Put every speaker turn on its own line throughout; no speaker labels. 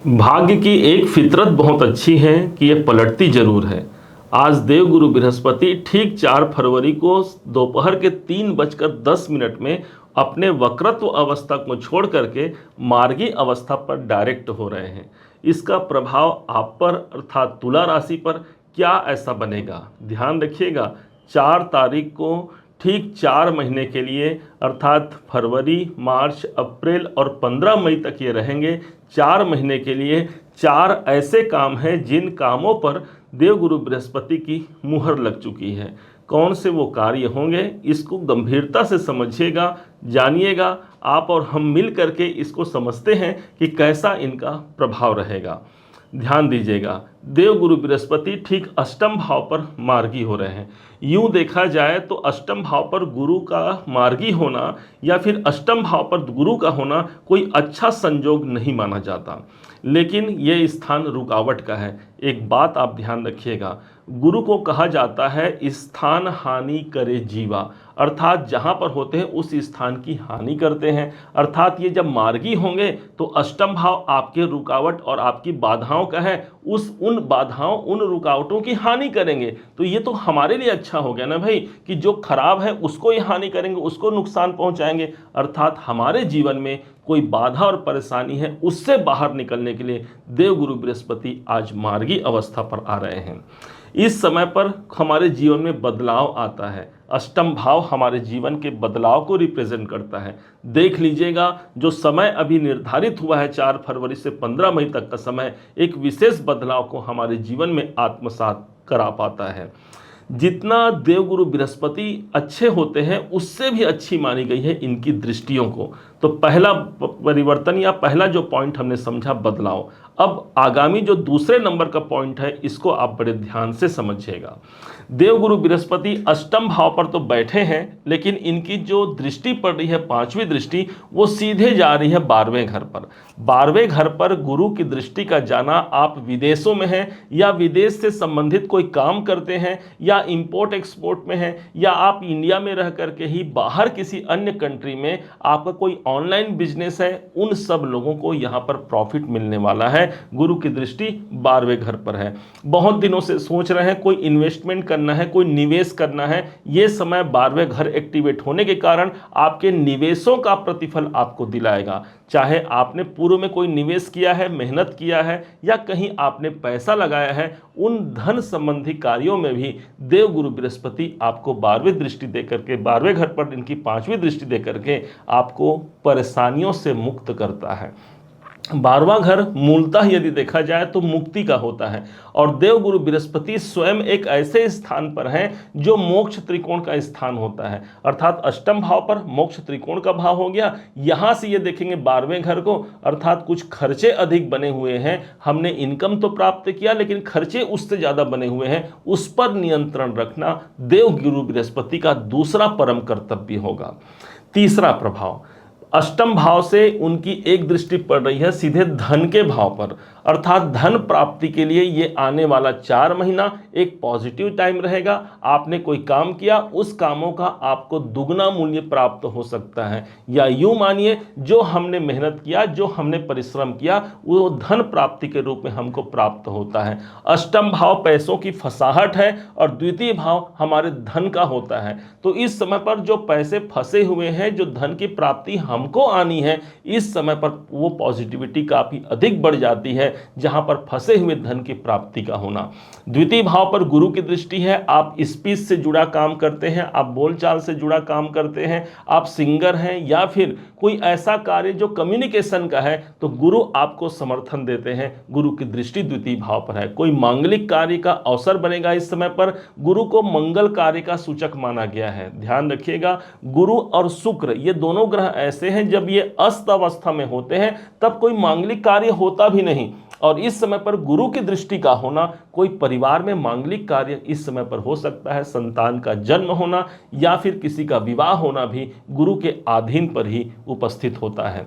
भाग्य की एक फितरत बहुत अच्छी है कि यह पलटती जरूर है। आज देवगुरु बृहस्पति ठीक 4 फरवरी को दोपहर के 3:10 में अपने वक्रत्व अवस्था को छोड़ करके मार्गी अवस्था पर डायरेक्ट हो रहे हैं। इसका प्रभाव आप पर अर्थात तुला राशि पर क्या ऐसा बनेगा, ध्यान रखिएगा। 4 तारीख को ठीक 4 महीने के लिए अर्थात फरवरी, मार्च, अप्रैल और 15 मई तक ये रहेंगे। 4 महीने के लिए 4 ऐसे काम हैं जिन कामों पर देवगुरु बृहस्पति की मुहर लग चुकी है। कौन से वो कार्य होंगे, इसको गंभीरता से समझिएगा, जानिएगा। आप और हम मिल करके इसको समझते हैं कि कैसा इनका प्रभाव रहेगा। ध्यान दीजिएगा, देवगुरु बृहस्पति ठीक अष्टम भाव पर मार्गी हो रहे हैं। यूं देखा जाए तो अष्टम भाव पर गुरु का मार्गी होना या फिर अष्टम भाव पर गुरु का होना कोई अच्छा संयोग नहीं माना जाता, लेकिन ये स्थान रुकावट का है। एक बात आप ध्यान रखिएगा, गुरु को कहा जाता है स्थान हानि करे जीवा, अर्थात जहाँ पर होते हैं उस स्थान की हानि करते हैं। अर्थात ये जब मार्गी होंगे तो अष्टम भाव आपके रुकावट और आपकी बाधाओं का है, उन बाधाओं उन रुकावटों की हानि करेंगे। तो ये तो हमारे लिए अच्छा हो गया ना भाई, कि जो खराब है उसको ये हानि करेंगे, उसको नुकसान पहुंचाएंगे। अर्थात हमारे जीवन में कोई बाधा और परेशानी है, उससे बाहर निकलने के लिए देवगुरु बृहस्पति आज मार्गी अवस्था पर आ रहे हैं। इस समय पर हमारे जीवन में बदलाव आता है। अष्टम भाव हमारे जीवन के बदलाव को रिप्रेजेंट करता है। देख लीजिएगा, जो समय अभी निर्धारित हुआ है 4 फरवरी से 15 मई तक का समय, एक विशेष बदलाव को हमारे जीवन में आत्मसात करा पाता है। जितना देवगुरु बृहस्पति अच्छे होते हैं उससे भी अच्छी मानी गई है इनकी दृष्टियों को। तो पहला परिवर्तन या पहला जो पॉइंट हमने समझा बदलाव। अब आगामी जो दूसरे नंबर का पॉइंट है, इसको आप बड़े ध्यान से समझिएगा। देवगुरु बृहस्पति अष्टम भाव पर तो बैठे हैं, लेकिन इनकी जो दृष्टि पड़ रही है, 5वीं दृष्टि, वो सीधे जा रही है 12वें घर पर। 12वें घर पर गुरु की दृष्टि का जाना, आप विदेशों में हैं या विदेश से संबंधित कोई काम करते हैं या इंपोर्ट एक्सपोर्ट में हैं, या आप इंडिया में रह करके ही बाहर किसी अन्य कंट्री में आपका कोई ऑनलाइन बिजनेस है, उन सब लोगों को यहाँ पर प्रॉफिट मिलने वाला है। गुरु की दृष्टि 12वें घर पर है। बहुत दिनों से सोच रहे हैं कोई इन्वेस्टमेंट करना है, कोई निवेश करना है, ये समय 12वें घर एक्टिवेट होने के कारण आपके निवेशों का प्रतिफल आपको दिलाएगा। चाहे आपने पूर्व में कोई निवेश किया है, मेहनत किया है, या कहीं आपने पैसा लगाया है, उन धन संबंधी कार्यों में भी देवगुरु बृहस्पति आपको 12वीं दृष्टि देकर के, 12वें घर पर इनकी 5वीं दृष्टि देकर के आपको परेशानियों से मुक्त करता है। 12वां घर मूलतः यदि देखा जाए तो मुक्ति का होता है, और देवगुरु बृहस्पति स्वयं एक ऐसे स्थान पर हैं जो मोक्ष त्रिकोण का स्थान होता है। अर्थात अष्टम भाव पर मोक्ष त्रिकोण का भाव हो गया। यहाँ से ये देखेंगे 12वें घर को, अर्थात कुछ खर्चे अधिक बने हुए हैं। हमने इनकम तो प्राप्त किया, लेकिन खर्चे उससे ज़्यादा बने हुए हैं, उस पर नियंत्रण रखना देवगुरु बृहस्पति का दूसरा परम कर्तव्य होगा। तीसरा प्रभाव, अष्टम भाव से उनकी एक दृष्टि पड़ रही है सीधे धन के भाव पर, अर्थात धन प्राप्ति के लिए ये आने वाला 4 महीना एक पॉजिटिव टाइम रहेगा। आपने कोई काम किया, उस कामों का आपको दुगना मूल्य प्राप्त हो सकता है, या यूं मानिए जो हमने मेहनत किया, जो हमने परिश्रम किया, वो धन प्राप्ति के रूप में हमको प्राप्त होता है। अष्टम भाव पैसों की फसाहट है और द्वितीय भाव हमारे धन का होता है। तो इस समय पर जो पैसे फंसे हुए हैं, जो धन की प्राप्ति हमको आनी है, इस समय पर वो पॉजिटिविटी काफ़ी अधिक बढ़ जाती है, जहां पर फंसे हुए धन की प्राप्ति का होना। द्वितीय भाव पर गुरु की दृष्टि है। आप स्पीच से जुड़ा काम करते हैं, आप बोलचाल से जुड़ा काम करते हैं, आप सिंगर हैं, या फिर कोई ऐसा कार्य जो कम्युनिकेशन का है, तो गुरु आपको समर्थन देते हैं। गुरु की दृष्टि द्वितीय भाव पर है। कोई मांगलिक कार्य का अवसर बनेगा इस समय पर। गुरु को मंगल कार्य का सूचक माना गया है। ध्यान रखिएगा, गुरु और शुक्र ये दोनों ग्रह ऐसे हैं, जब ये अस्त अवस्था में होते हैं तब कोई मांगलिक कार्य होता भी नहीं, और इस समय पर गुरु की दृष्टि का होना, कोई परिवार में मांगलिक कार्य इस समय पर हो सकता है। संतान का जन्म होना या फिर किसी का विवाह होना भी गुरु के अधीन पर ही उपस्थित होता है।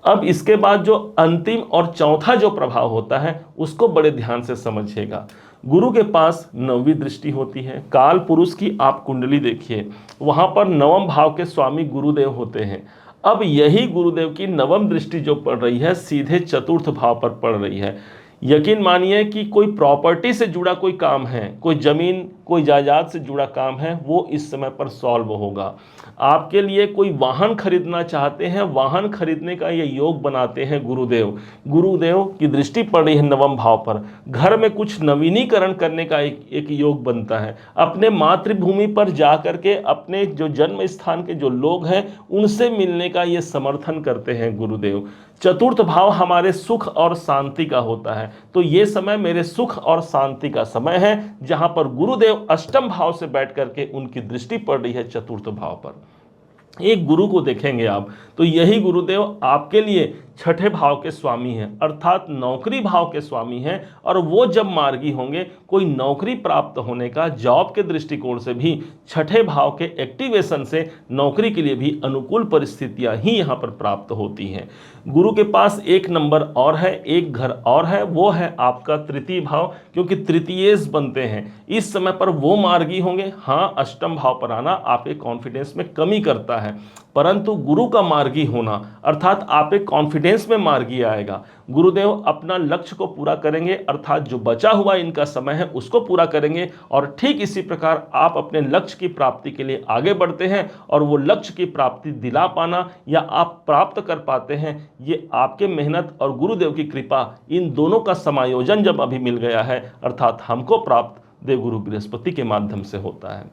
अब इसके बाद जो अंतिम और चौथा जो प्रभाव होता है, उसको बड़े ध्यान से समझिएगा। गुरु के पास 9वीं दृष्टि होती है। काल पुरुष की आप कुंडली देखिए, वहाँ पर 9वें भाव के स्वामी गुरुदेव होते हैं। अब यही गुरुदेव की नवम दृष्टि जो पड़ रही है सीधे चतुर्थ भाव पर पड़ रही है। यकीन मानिए कि कोई प्रॉपर्टी से जुड़ा कोई काम है, कोई जमीन कोई जायदाद से जुड़ा काम है, वो इस समय पर सॉल्व होगा। आपके लिए कोई वाहन खरीदना चाहते हैं, वाहन खरीदने का ये योग बनाते हैं गुरुदेव। गुरुदेव की दृष्टि पड़ रही है नवम भाव पर। घर में कुछ नवीनीकरण करने का एक योग बनता है। अपने मातृभूमि पर जा करके अपने जो जन्म स्थान के जो लोग हैं उनसे मिलने का ये समर्थन करते हैं गुरुदेव। चतुर्थ भाव हमारे सुख और शांति का होता है, तो ये समय मेरे सुख और शांति का समय है, जहां पर गुरुदेव अष्टम भाव से बैठ करके उनकी दृष्टि पड़ रही है चतुर्थ भाव पर। एक गुरु को देखेंगे आप तो यही गुरुदेव आपके लिए छठे भाव के स्वामी हैं, अर्थात नौकरी भाव के स्वामी हैं। और वो जब मार्गी होंगे, कोई नौकरी प्राप्त होने का जॉब के दृष्टिकोण से भी छठे भाव के एक्टिवेशन से नौकरी के लिए भी अनुकूल परिस्थितियां ही यहाँ पर प्राप्त होती हैं। गुरु के पास एक नंबर और है, एक घर और है, वो है आपका तृतीय भाव, क्योंकि तृतीयेश बनते हैं। इस समय पर वो मार्गी होंगे। हाँ, अष्टम भाव पर आना आपके कॉन्फिडेंस में कमी करता है, परंतु गुरु का मार्गी होना अर्थात आप एक कॉन्फिडेंस में मार्गी आएगा। गुरुदेव अपना लक्ष्य को पूरा करेंगे, अर्थात जो बचा हुआ इनका समय है उसको पूरा करेंगे। और ठीक इसी प्रकार आप अपने लक्ष्य की प्राप्ति के लिए आगे बढ़ते हैं, और वो लक्ष्य की प्राप्ति दिला पाना या आप प्राप्त कर पाते हैं, ये आपके मेहनत और गुरुदेव की कृपा, इन दोनों का समायोजन जब अभी मिल गया है, अर्थात हमको प्राप्त देवगुरु बृहस्पति के माध्यम से होता है।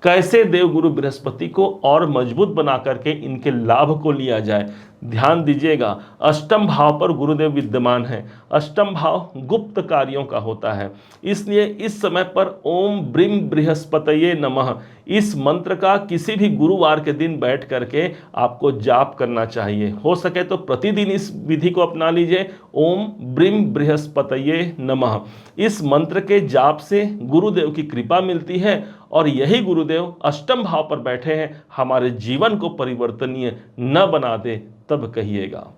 कैसे देवगुरु बृहस्पति को और मजबूत बना करके इनके लाभ को लिया जाए, ध्यान दीजिएगा। अष्टम भाव पर गुरुदेव विद्यमान है। अष्टम भाव गुप्त कार्यों का होता है, इसलिए इस समय पर ओम ब्रीम बृहस्पतये नमः इस मंत्र का किसी भी गुरुवार के दिन बैठ करके आपको जाप करना चाहिए। हो सके तो प्रतिदिन इस विधि को अपना लीजिए। ओम ब्रीम बृहस्पतये नमः इस मंत्र के जाप से गुरुदेव की कृपा मिलती है, और यही गुरुदेव अष्टम भाव पर बैठे हैं, हमारे जीवन को परिवर्तनीय न बना दे तब कहिएगा।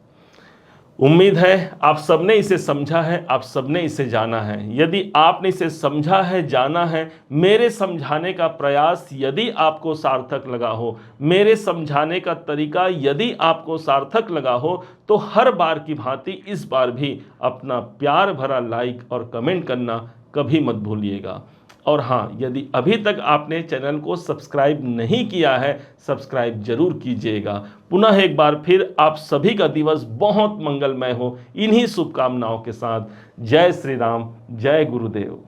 उम्मीद है आप सबने इसे समझा है, आप सबने इसे जाना है। यदि आपने इसे समझा है, जाना है, मेरे समझाने का प्रयास यदि आपको सार्थक लगा हो, मेरे समझाने का तरीका यदि आपको सार्थक लगा हो, तो हर बार की भांति इस बार भी अपना प्यार भरा लाइक और कमेंट करना कभी मत भूलिएगा। और हाँ, यदि अभी तक आपने चैनल को सब्सक्राइब नहीं किया है, सब्सक्राइब जरूर कीजिएगा। पुनः एक बार फिर आप सभी का दिवस बहुत मंगलमय हो, इन्हीं शुभकामनाओं के साथ। जय श्री राम, जय गुरुदेव।